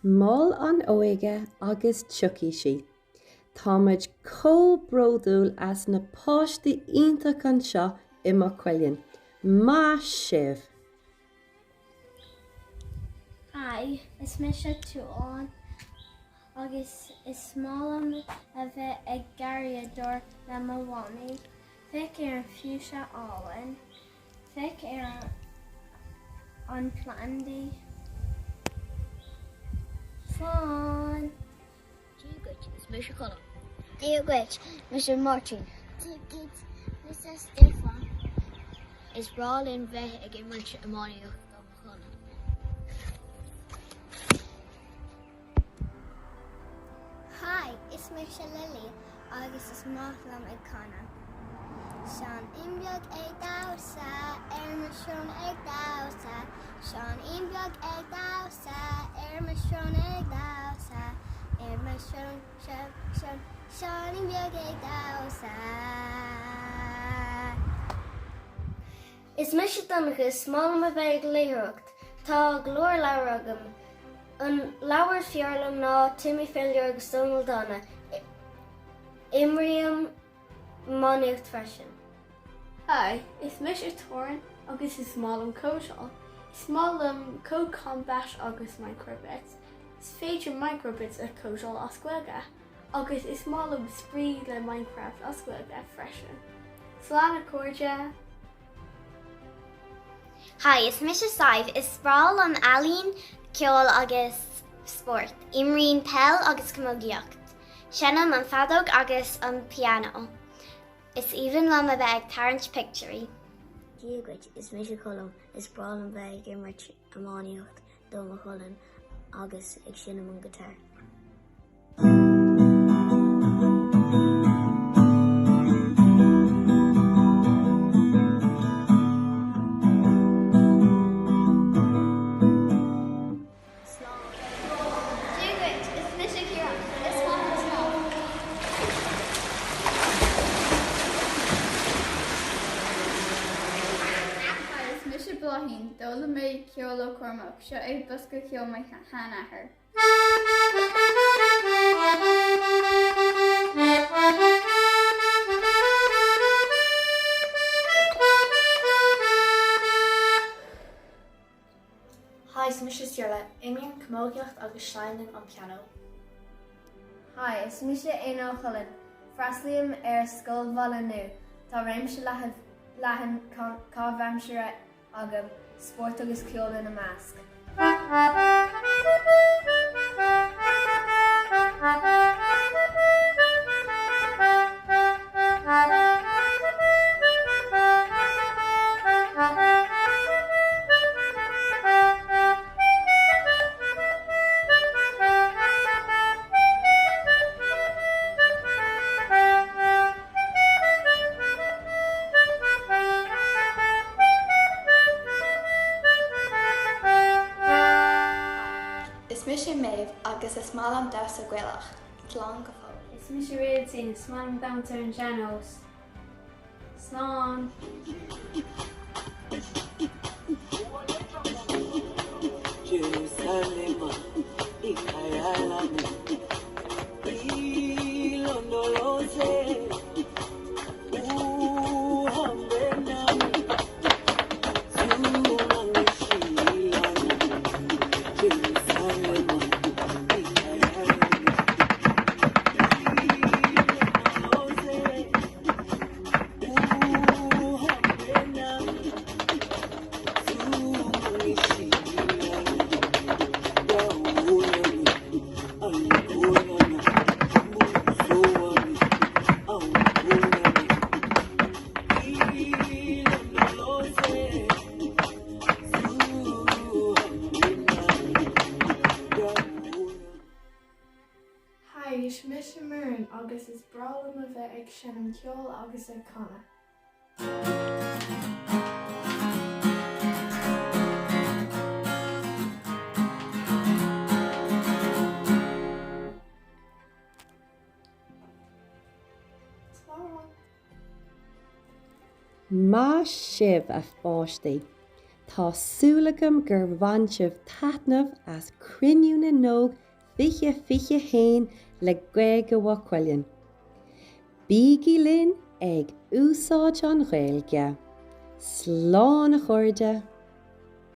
Máil an óige agus tuí si. Táid cóbródúil as na páistí ionach an seo I mo chuilinn. Má sibh. Hi, is Misha Tuan agus is málam a bheith ag gariador le mhaánaí. Fic ar an fiúse álainn. Fic ar an plandaí. Fun! Díogait is Misha Cullen. Díogait, Mr. Martin. Díogait, Mr. Stefan. Is brálinn bheith ag imreach amáíocht do Cullen. Hi, it's Misha Lily, agus is málam ag Cana. Sean imbeag ag dása, Masrón ag dása. Sean imbeag ag dása, Masrón ag dása. Masrón, Sean imbeag ag dása. Is Misha Donachas málam a bheith ag léireacht. Tá glór leabhar agam. An leabhar fiorlam ná Timmy Failure agus Donald Donna. Imriam Mánaíocht freisin. Hi, is Misha Torin agus is málam cóisiáil. Is málam cócombat agus microbits. Is féidir microbits a cóisiáil oscuilga. Agus is málam sprí le Minecraft oscuilga freisin. Slán a cóide. Hi, it's Misha Sive, is sprawl an Aline, Ceol agus sport. Imreen Pell agus Camogiocht. Shannon an fadog agus an piano. Is even lam a bheith Tarrant Pictory. Díogait is Misha Cullen. Is brálinn bheith ag imreach amáíocht do Cullen agus ag sinnam an guitar. Blahín dóla mé ceola cormach seo ag busca ceol mai hanathair. Hi, is Misha Stirla, Imian Camogiocht agus Shining on piano. Hi, is Misha Éó Cullen. Frasliam Scoil Vala nu. Tá réimse lehan cábhaimsere agam sport agus ceol in a measc. Misha Maeve agus is málam das a ghuileach. Slán go fóg. Is Misha Réadsin, is málam damtar an Janos. Slán. Jerusalem, Ikayalame, Ilondolose, Uhambenami, is Misha Murren agus is brálum a bheith ag sinnam ceol agus ag Cana. Má sibh a fáistí. Tásúlagam gur bhainteamh taitneamh as cruinniú na nóg fiche hain le gaige bhhacuilinn. Bígí linn ag úsáid an Ghaeilge. Slán a chuirde.